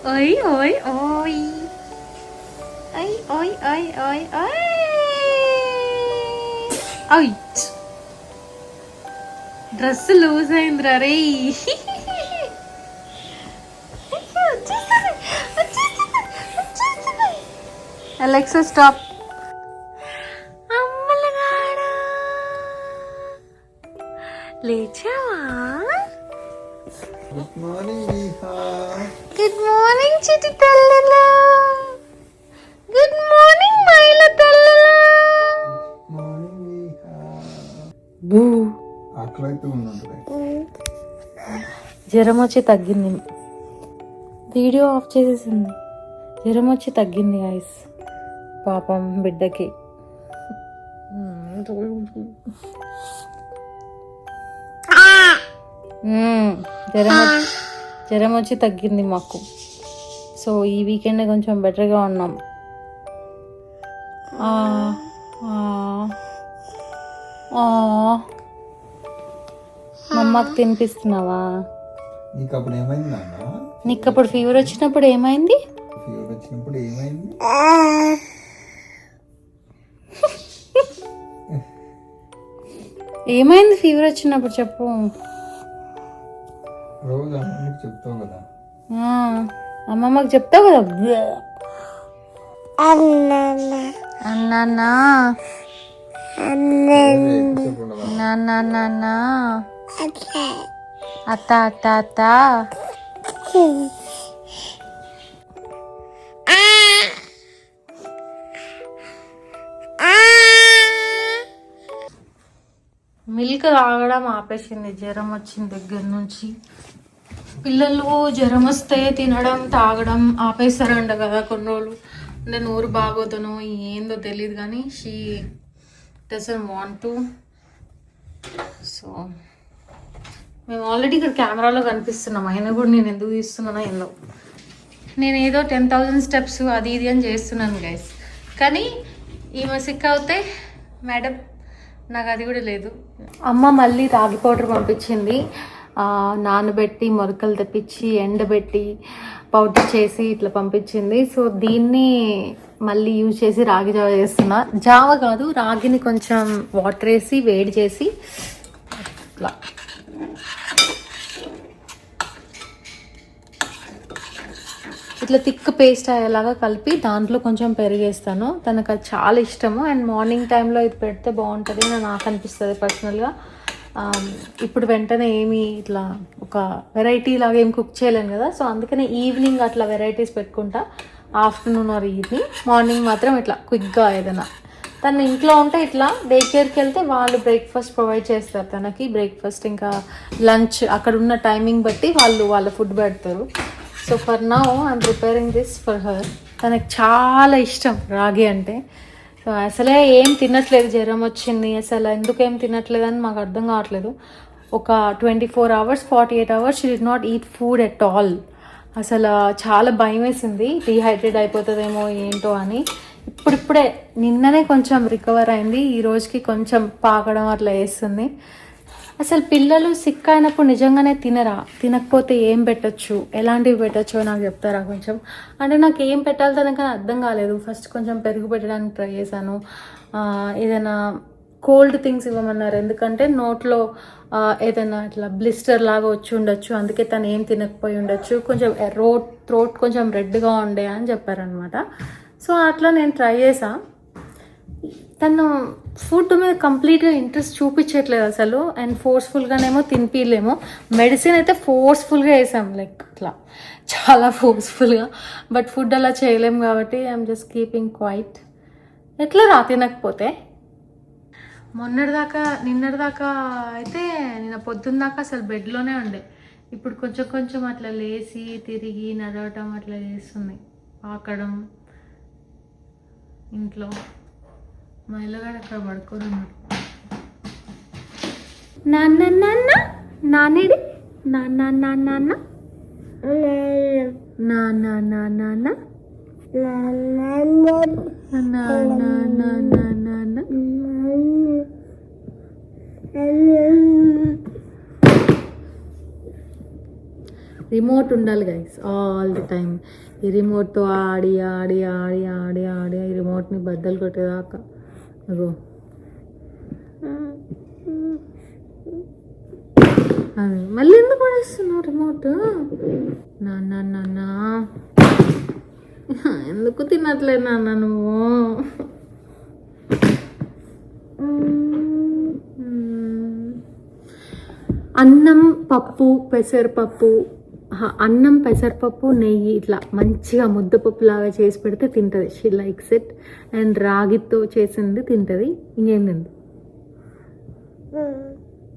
Oi, oi, oi. Oi, oi, oi, oi, oi. Oi. Dress loose అయిందిరా రే. Alexa stop. అమ్మలగాడా లేచావా? Good morning Deepa. Good morning చిటి తల్లలా. గుడ్ మార్నింగ్ మైల తల్లలా. మార్నింగ్ దీపా. బూ. ఆకలి అయితే ఉన్నది. జ్వరం వచ్చి తగ్గింది. వీడియో ఆఫ్ చేసేసింది. జ్వరం వచ్చి తగ్గింది గైస్. పాపం బిడ్డకి. జ్వరం వచ్చి తగ్గింది మాకు. సో ఈ వీకెండ్ కొంచెం బెటర్గా ఉన్నాం. మా అమ్మకి తినిపిస్తున్నావా? నీకు అప్పుడు ఏమైంది నాన్న? నీకు అప్పుడు ఫీవర్ వచ్చినప్పుడు ఏమైంది? ఫీవర్ వచ్చినప్పుడు ఏమైంది? ఏమైంది ఫీవర్ వచ్చినప్పుడు చెప్పు. రోజు అమ్మకి చెప్తావు కదా. అమ్మమ్మకి చెప్తావు కదా. అన్నా నాన్న అత్త అత్త అత్త. మిల్క్ తాగడం ఆపేసింది జ్వరం వచ్చిన దగ్గర నుంచి. పిల్లలు జ్వరం వస్తే తినడం తాగడం ఆపేస్తారంట కదా కొన్ని రోజులు. అంటే నోరు బాగోతను ఏందో తెలియదు కానీ she doesn't want to. So మేము ఆల్రెడీ ఇక్కడ కెమెరాలో కనిపిస్తున్నాం, అయినా కూడా నేను ఎందుకు తీస్తున్నానో ఏందో. నేను ఏదో 10,000 స్టెప్స్ అది ఇది అని చేస్తున్నాను గైస్. కానీ ఈమె సిక్ అవుతే మేడం నాకు అది కూడా లేదు. అమ్మ మళ్ళీ రాగి పౌడర్ పంపించింది. నానబెట్టి మొలకలు తెప్పించి ఎండబెట్టి పౌడర్ చేసి ఇట్లా పంపించింది. సో దీన్ని మళ్ళీ యూజ్ చేసి రాగి జావ చేస్తున్నా. జావ కాదు, రాగిని కొంచెం వాటర్ వేసి వేడి చేసి ఇట్లా ఇట్లా థిక్ పేస్ట్ అయ్యేలాగా కలిపి దాంట్లో కొంచెం పెరిగేస్తాను. తనకు అది చాలా ఇష్టము. అండ్ మార్నింగ్ టైంలో ఇది పెడితే బాగుంటుంది అని నాకు అనిపిస్తుంది పర్సనల్గా. ఇప్పుడు వెంటనే ఏమి ఇట్లా ఒక వెరైటీ లాగా ఏం కుక్ చేయలేను కదా. సో అందుకనే ఈవినింగ్ అట్లా వెరైటీస్ పెట్టుకుంటా. Afternoon or evening. మార్నింగ్ మాత్రం ఇట్లా క్విక్గా ఏదైనా. తను ఇంట్లో ఉంటే ఇట్లా డే కేర్కి వెళ్తే వాళ్ళు బ్రేక్ఫాస్ట్ ప్రొవైడ్ చేస్తారు తనకి. బ్రేక్ఫాస్ట్ ఇంకా లంచ్ అక్కడ ఉన్న టైమింగ్ బట్టి వాళ్ళు వాళ్ళ ఫుడ్ పెడతారు. So for now I'm preparing this for her. తనకు చాలా ఇష్టం రాగి అంటే. సో అసలే ఏం తినట్లేదు, జ్వరం వచ్చింది. అసలు ఎందుకు ఏం తినట్లేదు అని మాకు అర్థం కావట్లేదు. ఒక 24 hours 48 hours she did not eat food at all. అసలు చాలా భయం వేసింది డీహైడ్రేట్ అయిపోతుందేమో ఏంటో అని. ఇప్పుడిప్పుడే నిన్ననే కొంచెం రికవర్ అయింది. ఈ రోజుకి కొంచెం పాకడం అట్లా వేస్తుంది. అసలు పిల్లలు సిక్ అయినప్పుడు నిజంగానే తినరా? తినకపోతే ఏం పెట్టచ్చు, ఎలాంటివి పెట్టచ్చో నాకు చెప్తారా కొంచెం? అంటే నాకు ఏం పెట్టాలి తనకని అర్థం కాలేదు. ఫస్ట్ కొంచెం పెరుగు పెట్టడానికి ట్రై చేశాను. ఏదైనా కోల్డ్ థింగ్స్ ఇవ్వమన్నారు, ఎందుకంటే నోట్లో ఏదైనా ఇట్లా బ్లిస్టర్ లాగా వచ్చి ఉండొచ్చు, అందుకే తను ఏం తినకపోయి ఉండొచ్చు. కొంచెం థ్రోట్ కొంచెం రెడ్గా ఉండే అని చెప్పారనమాట. సో అట్లా నేను ట్రై చేసా. తను ఫుడ్ మీద కంప్లీట్గా ఇంట్రెస్ట్ చూపించట్లేదు అసలు. అండ్ ఫోర్స్ఫుల్గానేమో తినిపిలేమో. మెడిసిన్ అయితే ఫోర్స్ఫుల్గా వేసాం, లైక్ అట్లా చాలా ఫోర్స్ఫుల్గా. బట్ ఫుడ్ అలా చేయలేము కాబట్టి ఐఎమ్ జస్ట్ కీపింగ్ క్వైట్. ఎట్లా రా తినకపోతే? నిన్నటిదాకా అయితే నిన్న పొద్దున్న దాకా అసలు బెడ్లోనే ఉండే. ఇప్పుడు కొంచెం కొంచెం అట్లా లేచి తిరిగి నడవటం అట్లా చేస్తుంది. పాకడం ఇంట్లో. మా ఇల్లగాడు అక్కడ పడుకొని ఉన్నాడు. నాన్న నాన్న నానేడి నాన్న నాన్న నాన్న నాన్న నాన్న రిమోట్ ఉండాలి గైస్ ఆల్ ది టైమ్. ఈ రిమోట్తో ఆడి ఆడి ఆడి ఆడి ఆడి ఈ రిమోట్ని బద్దలు కొట్టేదాకా. అగో అది మళ్ళీ ఎందుకు పడేస్తున్నావు రిమోట్? నాన్న నాన్న ఎందుకు తినట్లేదు నాన్న నువ్వు? అన్నం పప్పు పెసరపప్పు, అన్నం పెసరపప్పు నెయ్యి ఇట్లా మంచిగా ముద్దపప్పు లాగా చేసి పెడితే తింటుంది. She likes it. అండ్ రాగితో చేసింది తింటుంది. ఇంకేం తింది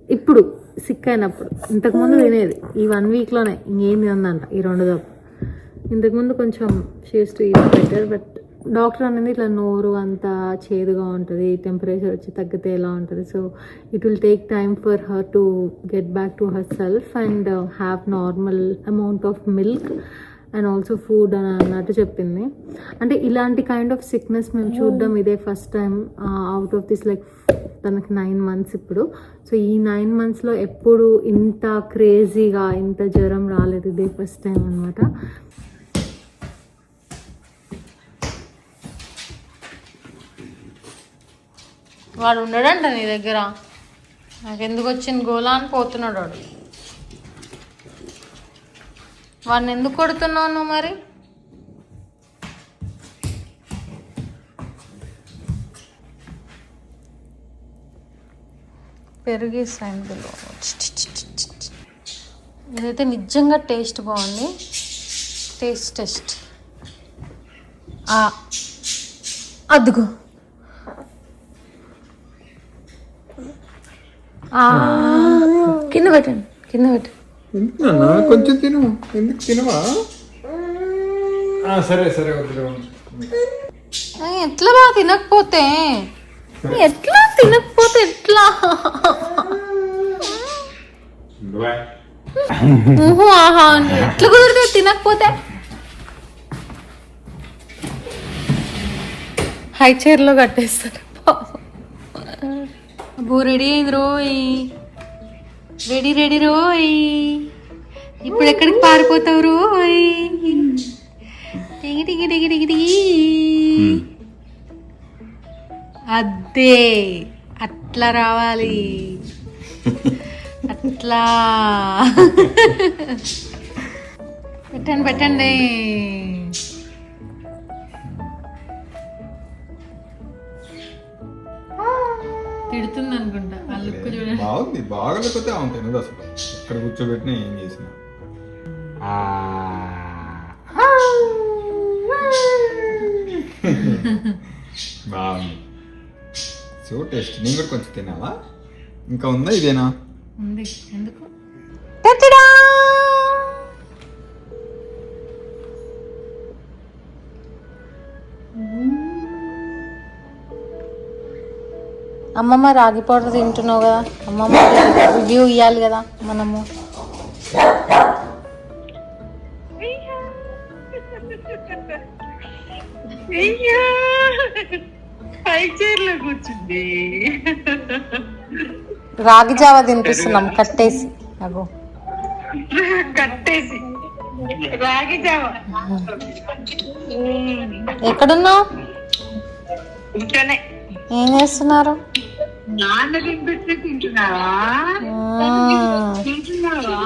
ఇప్పుడు సిక్ అయినప్పుడు. ఇంతకుముందు తినేది ఈ 1 వీక్లోనే ఇంకేం తిందంట ఈ 2 తప్పు. ఇంతకుముందు కొంచెం she's to eat better. But doctor అనేది ఇట్లా నోరు అంతా చేదుగా ఉంటుంది, టెంపరేచర్ వచ్చి తగ్గితే ఎలా ఉంటుంది. So it will take time for her to get back to her self and have normal amount of milk and also food అని అన్నట్టు చెప్పింది. అంటే ఇలాంటి కైండ్ ఆఫ్ సిక్నెస్ మేము చూడడం ఇదే first time out of this like తనకి 9 months ఇప్పుడు. సో ఈ 9 monthsలో ఎప్పుడు ఇంత క్రేజీగా ఇంత జ్వరం రాలేదు. ఇదే ఫస్ట్ టైం అనమాట. వాడు ఉండడంట నీ దగ్గర. నాకు ఎందుకు వచ్చింది గోలా అని పోతున్నాడు వాడు. వాడిని ఎందుకు కొడుతున్నావు నువ్వు మరి? పెరిగేసాను. ఇదైతే నిజంగా టేస్ట్ బాగుంది. టేస్ట్ అద్దుకో. కింద పెట్టండి, కింద పెట్టండి. కొంచెం తిను. ఎందుకు తినవా? సరే సరే వద్దు. ఎట్లా తినకపోతే ఎట్లా ఆహా ఎట్లా కుదిరితే తినకపోతే? హై చైర్లో కట్టేస్తారు. అబ్బో రెడీ అయింది రోయ్, రెడీ రెడీ రోయ్. ఇప్పుడు ఎక్కడికి పారిపోతావు రోయ్? టిగి టిగి టిగి టిగి టిగి. అదే అట్లా రావాలి, అట్లా పెట్టండి పెట్టండి. తిడుతుంది అనుకుంటా. ఆ లుక్ చూడండి. బాగుంది. బాగలేకపోతే అవును తినదు అసలు. ఎక్కడ కూర్చోబెట్టినా ఏం చేసినా. బాగుంది. So taste. నేను కూడా కొంచెం తినాలా? ఇంకా ఉందా? ఇదేనా ఉంది. ఎందుకు? అమ్మమ్మ రాగి పౌడర్ తింటున్నావు కదా, అమ్మమ్మ రివ్యూ ఇవ్వాలి కదా మనము. కూర్చుంది. రాగి జావా తినిపిస్తున్నాం కట్టేసి. అగో కట్టేసి రాగి జావా. ఎక్కడున్నావు? ఇంట్లోనే. ఏం చేస్తున్నారు? నాన్న తినిపెట్టి తింటున్నావా? తింటున్నావా?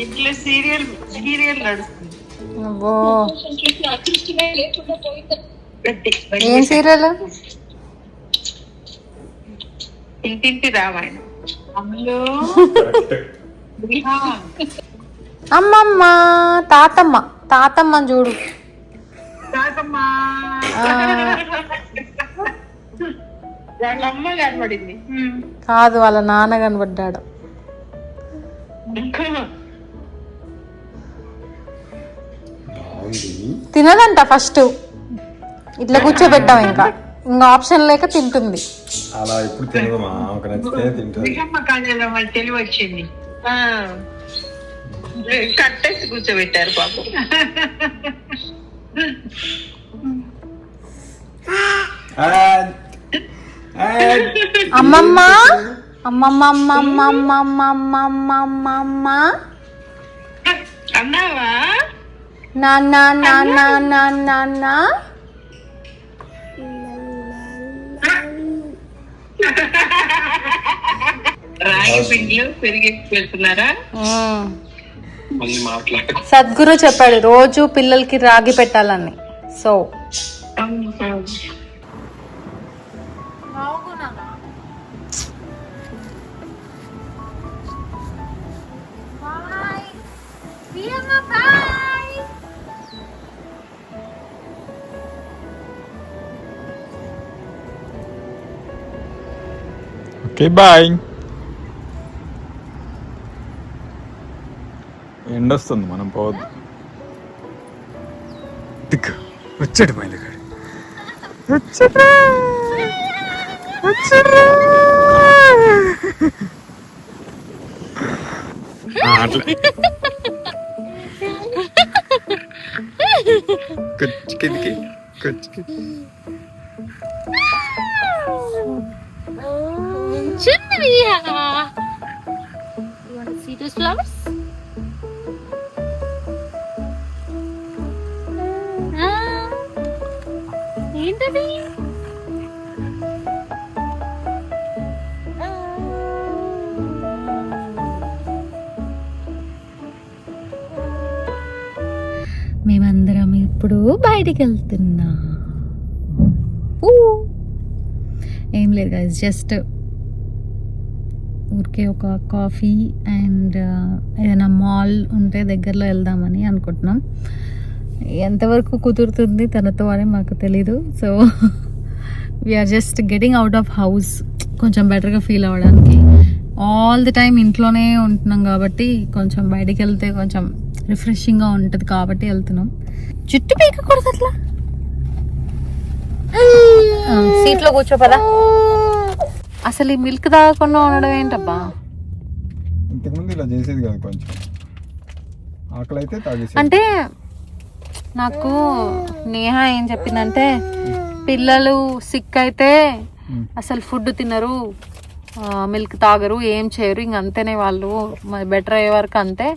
ఇంట్లో సీరియల్ నడుస్తుంది. ఏం సీరియల్? ఇంటింటి రామాయణం. అమ్మమ్మ తాతమ్మ, తాతమ్మ చూడు. వాళ్ళ అమ్మ కనబడింది కాదు, వాళ్ళ నాన్న కనబడ్డాడు. తినదంట ఫస్ట్. ఇట్లా కూర్చోబెట్టాం, ఇంకా ఆప్షన్ లేక తింటుంది. అలా ఎప్పుడు తినదమ్మా, ఒక నచ్చితే తింటుంది. తెలివి వచ్చింది. కట్టేసి కూర్చోబెట్టారు పాపం. అమ్మమ్మ అమ్మమ్మమ్మమ్మమ్మమ్మమ్మమ్మమ్మ అన్నావా? నాన్న నాన్న నాన్న నాన్న రాగి పిండిలో పెరిగేసి వెళ్తున్నారా? సద్గురు చెప్పాడు రోజు పిల్లలకి రాగి పెట్టాలని. So okay bye. ఎండొస్తుంది, మనం పోవద్దు. దిక్కు వచ్చాడు మైలగాడు, వచ్చాడు వచ్చాడు. అట్లా కిందికి కొచ్చి Chandriya, you want to see those flowers? ఏంటది? మేమందరం ఇప్పుడు బయటికి వెళ్తున్నా. ఏం లేదు గైస్, జస్ట్ ఊరికే ఒక కాఫీ అండ్ ఏదైనా మాల్ ఉంటే దగ్గరలో వెళ్దామని అనుకుంటున్నాం. ఎంతవరకు కుదురుతుంది తనతో అని మాకు తెలీదు. So we're just getting out of house, కొంచెం బెటర్గా ఫీల్ అవ్వడానికి. ఆల్ ది టైమ్ ఇంట్లోనే ఉంటున్నాం కాబట్టి కొంచెం బయటికి వెళ్తే కొంచెం రిఫ్రెషింగ్గా ఉంటుంది కాబట్టి వెళ్తున్నాం. జుట్టు పీకకూడదు అట్లా. సీట్లో కూర్చోపదా. అసలు ఈ మిల్క్ తాగకుండా ఉండడం ఏంటబ్బా? ఇంతకుముందు ఇలా చేసేది కదా, కొంచెం ఆకలి అయితే తాగేసి. అంటే నాకు నేహ ఏం చెప్పిందంటే, పిల్లలు సిక్ అయితే అసలు ఫుడ్ తినరు, మిల్క్ తాగరు, ఏం చేయరు, ఇంకంతేనే వాళ్ళు బెటర్ అయ్యే వరకు అంతే,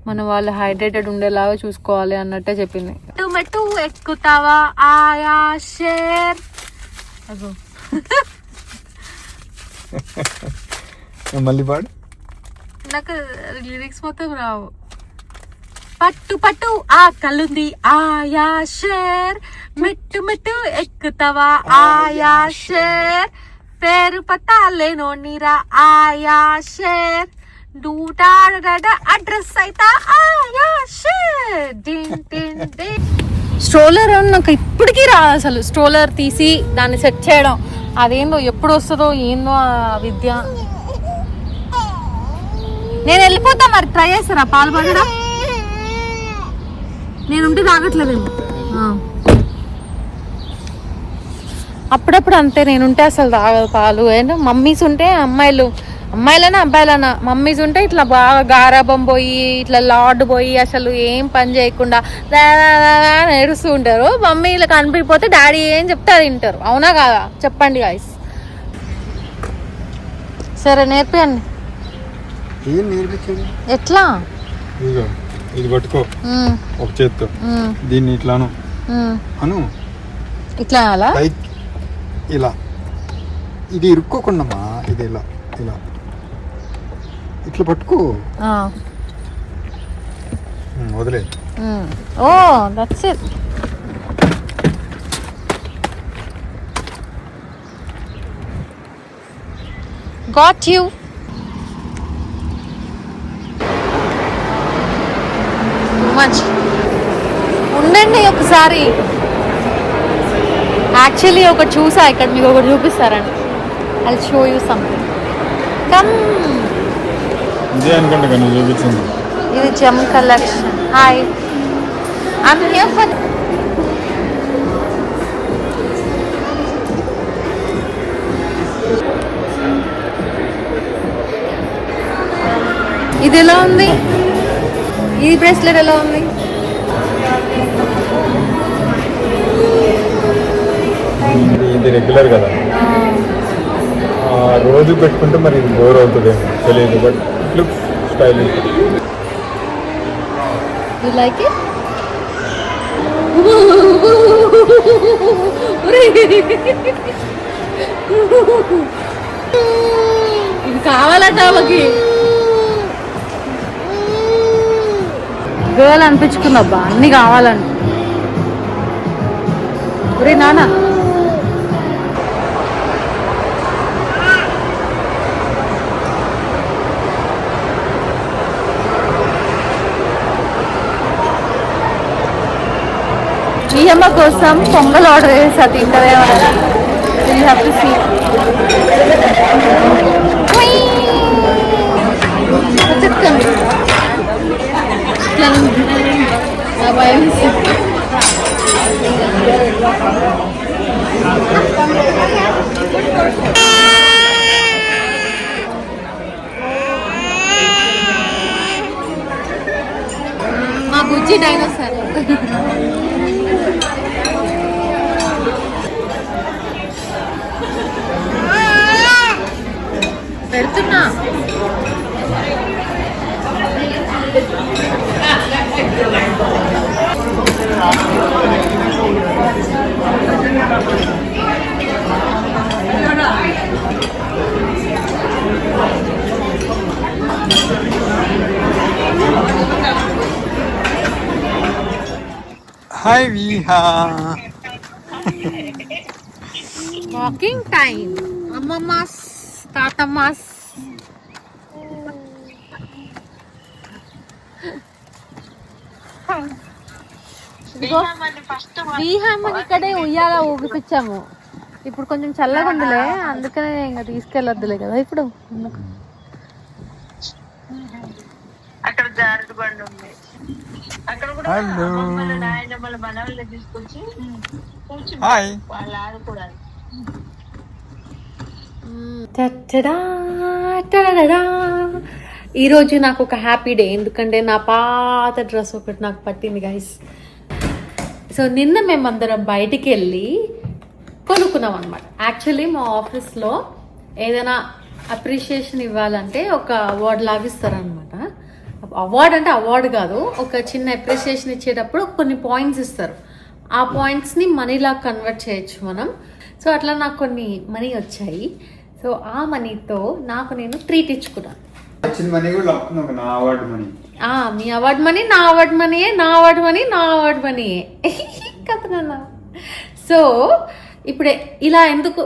మనం వాళ్ళు హైడ్రేటెడ్ ఉండేలాగా చూసుకోవాలి అన్నట్టే చెప్పింది. మెట్టు ఎక్కుతావా ఆయా షేర్. అగో మళ్ళీ పాడు. నాకు లిరిక్స్ మొత్తం రావు. పట్టు పట్టు ఆ కలుంది ఆయా షేర్, మెట్టు మెట్టు ఎక్కుతావా ఆయా షేర్, పేరు పట్టాలేనో నీరా ఆయా షేర్, డూటాడ అడ్రస్ అయితే ఆయా షేర్. స్ట్రోలర్ నాకు ఇప్పటికీ రాదు అసలు. స్ట్రోలర్ తీసి దాన్ని సెట్ చేయడం అదేందో, ఎప్పుడు వస్తుందో ఏందో ఆ విద్య. నేను వెళ్ళిపోతా, మరి ట్రై చేస్తారా పాలు పడడం? నేనుంటే తాగట్లేదేమో. అప్పుడప్పుడు అంతే, నేనుంటే అసలు తాగదు పాలు. ఏంటో మమ్మీస్ ఉంటే, అమ్మాయిలైనా అబ్బాయిలైనా మమ్మీస్ ఉంటే ఇట్లా బాగా గారాబం పోయి ఇట్లా లాడ్ పోయి అసలు ఏం పని చేయకుండా ఏడుస్తూ ఉంటారు. మమ్మీలు కనిపిపోతే డాడీ ఏం చెప్తే అది వింటారు. అవునా కాదా చెప్పండి గాయ్స్. సరే నేర్పియండి. ఏం నేర్పించండి? ఎట్లా? ఇది పట్టుకో ఒక చేత్తో, దీన్ని ఇట్లాను అను, ఇట్లా అలా ఇలా, ఇది ఇరుక్కోకుండా ఇది ఇలా ఇలా ఇట్లా పట్టుకో, వదిలే. Oh that's it. Got you. ఉండండి ఒకసారి, యాక్చువల్లీ ఒకటి చూసా ఇక్కడ, మీకు ఒకటి చూపిస్తారండి. I show you something. Come. ఇదే అనుకుంటా కానీ చూపించింది. ఇది జమ్ collection. Hi, I'm here for. ఇది ఎలా ఉంది? ఈ బ్రేస్లెట్ ఎలా ఉంది? ఇది రెగ్యులర్ కదా, రోజు పెట్టుకుంటే మరి ఇది బోర్ అవుతుంది తెలియదు, but look stylish. You like it? ఇది కావాలట ఆమెకి. గర్ల్ అనిపించుకున్నబ్బా, అన్ని కావాలని. ఒరే నాన్న, ఈ అమ్మ కోసం పొంగల్ ఆర్డర్ చేసా, తింటారేమో. You have to see. మా బుజ్జి డైనోసార్. పెడుతున్నా. హాయ్ విహా. Walking time. అమ్మమ్మాస్, తాతమ్మాస్. బీహామని ఇక్కడే ఉయ్యాల ఊగిపించాము. ఇప్పుడు కొంచెం చల్లగా ఉందిలే, అందుకనే ఇంకా తీసుకెళ్ళొద్దులే కదా ఇప్పుడు. అక్కడ జారుడు బండి ఉంది, అక్కడ కూడా అమ్మమ్మల నాయనమ్మల మనవల్ని తీసుకొచ్చి కూర్చుని వాళ్ళు ఆడుకోవడానికి. ఈరోజు నాకు ఒక హ్యాపీ డే, ఎందుకంటే నా పాత డ్రెస్ ఒకటి నాకు పట్టింది గైస్. సో నిన్న మేమందరం బయటికి వెళ్ళి కొనుక్కున్నాం అనమాట. యాక్చువల్లీ మా ఆఫీస్లో ఏదైనా అప్రిషియేషన్ ఇవ్వాలంటే ఒక అవార్డు లాగా ఇస్తారనమాట. అవార్డు అంటే అవార్డు కాదు, ఒక చిన్న అప్రిషియేషన్ ఇచ్చేటప్పుడు కొన్ని పాయింట్స్ ఇస్తారు. ఆ పాయింట్స్ని మనీలాగా కన్వర్ట్ చేయొచ్చు మనం. సో అట్లా నాకు కొన్ని మనీ వచ్చాయి. సో ఆ మనీతో నాకు నేను ట్రీట్ ఇచ్చుకున్నాను. నా అవార్డు మనీ, మీ అవార్డు మనీ, నా అవార్డు మనీయే, నా అవార్డు మనీ, నా అవార్డు మనీయే కదా. సో ఇప్పుడే ఇలా ఎందుకు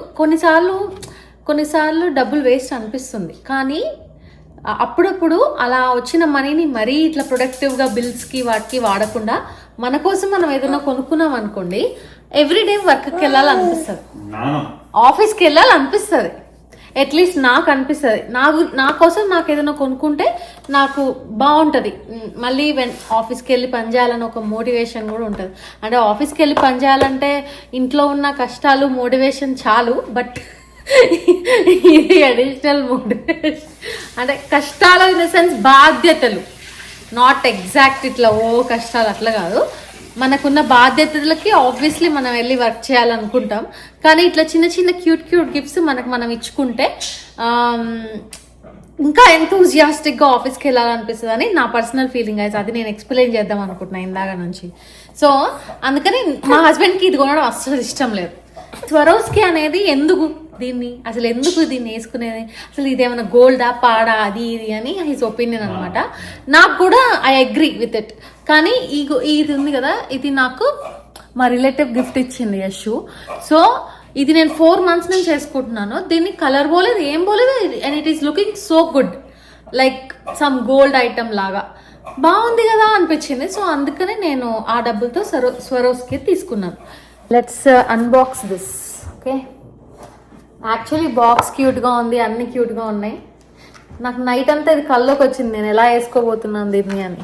కొన్నిసార్లు డబ్బులు వేస్ట్ అనిపిస్తుంది, కానీ అప్పుడప్పుడు అలా వచ్చిన మనీని మరీ ఇట్లా ప్రొడక్టివ్గా బిల్స్కి వాటికి వాడకుండా మన కోసం మనం ఏదైనా కొనుక్కున్నాం అనుకోండి, ఎవ్రీడే వర్క్కి వెళ్ళాలనిపిస్తుంది, ఆఫీస్కి వెళ్ళాలనిపిస్తుంది. అట్లీస్ట్ నాకు అనిపిస్తుంది, నా కోసం నాకు ఏదైనా కొనుక్కుంటే నాకు బాగుంటుంది. మళ్ళీ ఆఫీస్కి వెళ్ళి పని చేయాలని ఒక మోటివేషన్ కూడా ఉంటుంది. అంటే ఆఫీస్కి వెళ్ళి పని చేయాలంటే ఇంట్లో ఉన్న కష్టాలు మోటివేషన్ చాలు, బట్ ఇది అడిషనల్ మోటివేషన్. అంటే కష్టాలు ఇన్ ద సెన్స్ బాధ్యతలు, నాట్ ఎగ్జాక్ట్ ఇట్లా ఓ కష్టాలు అట్లా కాదు. మనకున్న బాధ్యతలకి ఆబ్వియస్లీ మనం వెళ్ళి వర్క్ చేయాలనుకుంటాం, కానీ ఇట్లా చిన్న చిన్న క్యూట్ గిఫ్ట్స్ మనం ఇచ్చుకుంటే ఇంకా ఎంతూజియాస్టిక్గా ఆఫీస్కి వెళ్ళాలనిపిస్తుంది అని నా పర్సనల్ ఫీలింగ్. అయితే అది నేను ఎక్స్ప్లెయిన్ చేద్దాం అనుకుంటున్నాను ఇందాక నుంచి. సో అందుకని మా హస్బెండ్కి ఇది కొనడం అస్సలు ఇష్టం లేదు. స్వరోస్కి అనేది ఎందుకు దీన్ని వేసుకునేది, అసలు ఇదేమైనా గోల్డా పాడా అది ఇది అని హిజ్ ఒపీనియన్ అనమాట. నాకు కూడా ఐ అగ్రీ విత్ ఇట్. కానీ ఇది ఉంది కదా, ఇది నాకు మా రిలేటివ్ గిఫ్ట్ ఇచ్చింది యశు. సో ఇది నేను 4 months నుంచి వేసుకుంటున్నాను. దీన్ని కలర్ పోలేదు, ఏం పోలేదు, and it is looking so good, like some gold item లాగా బాగుంది కదా అనిపించింది. సో అందుకనే నేను ఆ డబ్బులతో స్వరోస్కి తీసుకున్నాను. Let's unbox this. Okay, actually box క్యూట్గా ఉంది, అన్ని క్యూట్గా ఉన్నాయి. నాకు నైట్ అంతా ఇది కల్లోకి వచ్చింది, నేను ఎలా వేసుకోబోతున్నాను దీన్ని అని.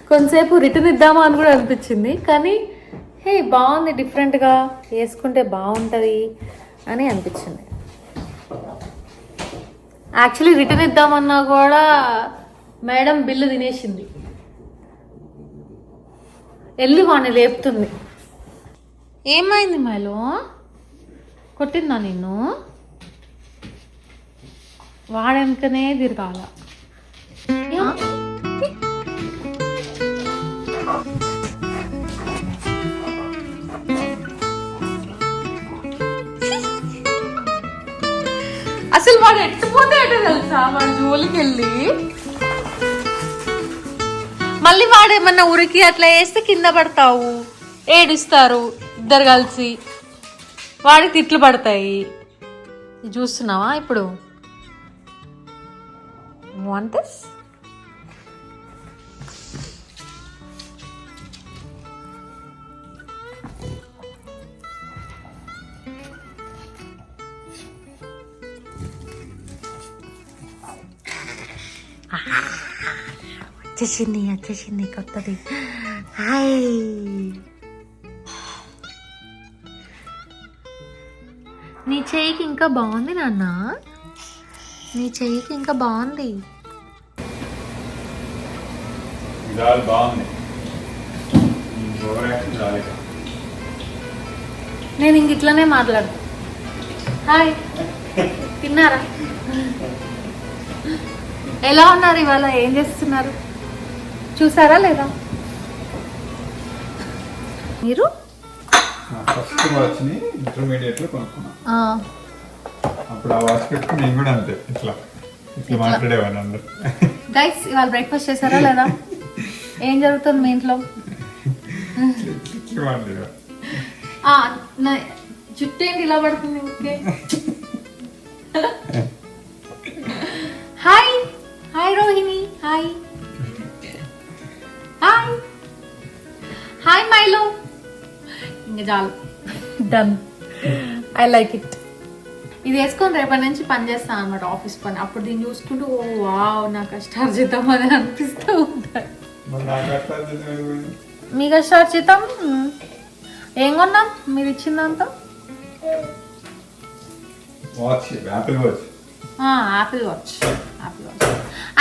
కొంతసేపు రిటర్న్ ఇద్దామా అని కూడా అనిపించింది, కానీ హే బాగుంది, డిఫరెంట్గా వేసుకుంటే బాగుంటుంది అని అనిపించింది. యాక్చువల్లీ రిటర్న్ ఇద్దామన్నా కూడా మేడం బిల్లు తినేసింది, వెళ్ళి వాడిని లేపుతుంది. ఏమైంది మైలో? కొట్టిందా నిన్ను? వాడెనకనే తిరగాల. అసలు వాడు ఎట్టుపోతే ఎటు తెలుసా, వాడు జోలికి వెళ్ళి మళ్ళీ వాడేమన్నా ఉరికి అట్లా వేస్తే కింద పడతావు, ఏడుస్తారు ఇద్దరు కలిసి, వాడికి తిట్లు పడతాయి. చూస్తున్నావా ఇప్పుడు? Want this? వచ్చేసింది కొత్తది. హాయ్, నీ చెయ్యికి ఇంకా బాగుంది నాన్న, నీ చెయ్యికి ఇంకా బాగుంది. నేను ఇంక ఇట్లానే మాట్లాడు. హాయ్, తిన్నారా? ఎలా ఉన్నారు ఇవాళ? ఏం చేస్తున్నారు? చూసారా లేదా మీరు? ఫస్ట్ వాచ్ని ఇంటర్మీడియట్లో కొనుక్కున్నా. అప్పుడు ఆ వాచ్ పెట్టుకుని నేను కూడా అంతే ఇట్లా మాట్లాడేవాడిని అందరు. గైస్, ఇవాళ బ్రేక్ఫాస్ట్ చేశారా లేదా? ఏం జరుగుతుంది మీ ఇంట్లో? జుట్టు ఏంటి ఇలా పడుతుంది? Okay. Hi hi Rohini, hi hi hi Milo. ఇంకా చాలు, డన్. I like it. ఇది వేసుకొని రేపటి నుంచి పని చేస్తాను అనమాట, ఆఫీస్ పని. అప్పుడు దీన్ని చూసుకుంటూ ఓ వావ్ నా కష్టార్జితం అని అనిపిస్తూ ఉంటాయి. మీ కష్టార్జితం ఏం కొన్నాం మీరు ఇచ్చిందంతా? Apple watch.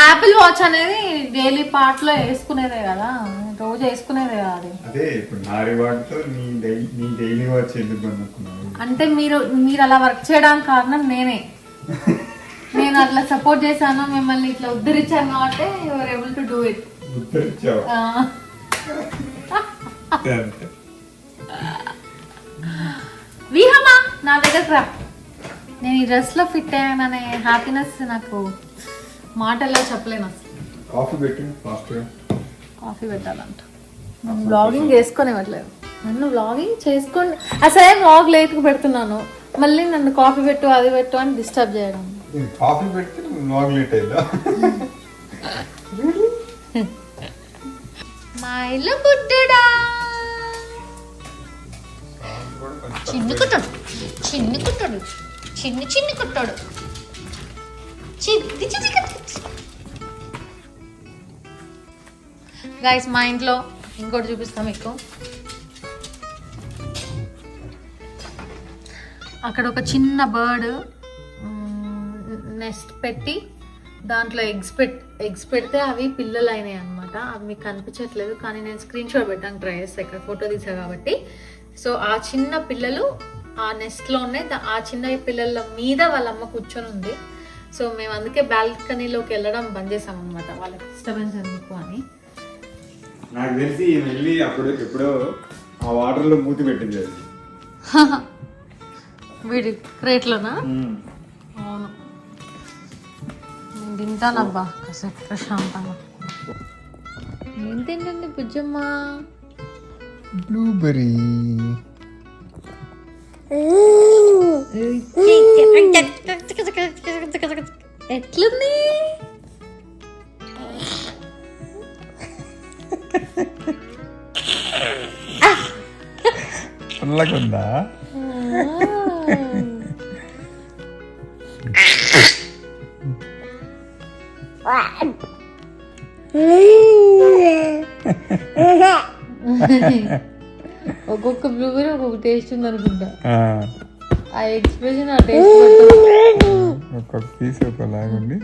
యాపిల్ వాచ్ అనేది డైలీ పార్ట్ లో వేసుకునేదే కదా, రోజు వేసుకునేదే కదా అది. అదే ఇప్పుడు నా రివార్డ్ తో నీ డైలీ వాచ్ ఎందుకు కొనుక్కున్నావు? అంటే మీరు అలా వర్క్ చేయడానికి కారణం నేనే. నేను అట్లా సపోర్ట్ చేశాను, మిమ్మల్ని ఇట్లా ఉద్ధరించాను కాబట్టి you are able to do it. ఉద్ధరించావు. విహమా నా దగ్గరకు రా. నేను ఈ డ్రెస్ లో ఫిట్ అయ్యాననే హ్యాపీనెస్ నాకు మాటల్లో చెప్పలేను అసలు. కాఫీ పెట్టాలంట. బ్లాగింగ్ చేసుకొని ఇవ్వట్లేదు నన్ను. బ్లాగింగ్ చేసుకోండి అసలే, బ్లాగ్ లేట్గా పెడుతున్నాను, మళ్ళీ నన్ను కాఫీ పెట్టు అది పెట్టు అని డిస్టర్బ్ చేయడం. కాఫీ పెడితే బ్లాగ్ లేట్ అయిందా? మైలు గుడ్డుడా, చిన్ని కుట్టాడు, చిన్ని కుట్టాడు, చిన్ని కుట్టాడు, గైస్. మా ఇంట్లో ఇంకోటి చూపిస్తాం మీకు. అక్కడ ఒక చిన్న బర్డ్ నెస్ట్ పెట్టి దాంట్లో ఎగ్స్ పెడితే అవి పిల్లలు అయినాయి అనమాట. అవి మీకు కనిపించట్లేదు కానీ నేను స్క్రీన్ షాట్ పెట్టడానికి ట్రై చేస్తాను, ఇక్కడ ఫోటో తీసా కాబట్టి. సో ఆ చిన్న పిల్లలు ఆ నెస్ట్లో ఉన్నాయి. ఆ చిన్న పిల్లల మీద వాళ్ళ అమ్మ కూర్చొని ఉంది. సో మేము అందుకే బాల్కనీలోకి వెళ్ళడం బంద్ చేసాం అనమాట, వాళ్ళకి డిస్టర్బెన్స్ ఎందుకు అని. నాకు తెలిసి వెళ్ళి అప్పుడు ఎప్పుడో ఆ వాటర్లో మూతి పెట్టింది అది. వీడి క్రేట్లోనా? అవును, నేను తింటానబ్బా కాసేపు ప్రశాంతంగా. ఏం తింటండి బుజ్జమ్మ? బ్లూబెర్రీ. ఎట్లుంది? చల్లకుందా? ఒక్కొక్క బ్లూబెర్రీ ఒక్కొక్క టేస్ట్ ఉంది అనుకుంటా. ఆ ఎక్స్ప్రెషన్, ఆ టేస్ట్ ఒక్కొక్క పీస్ ఒకలాగుండి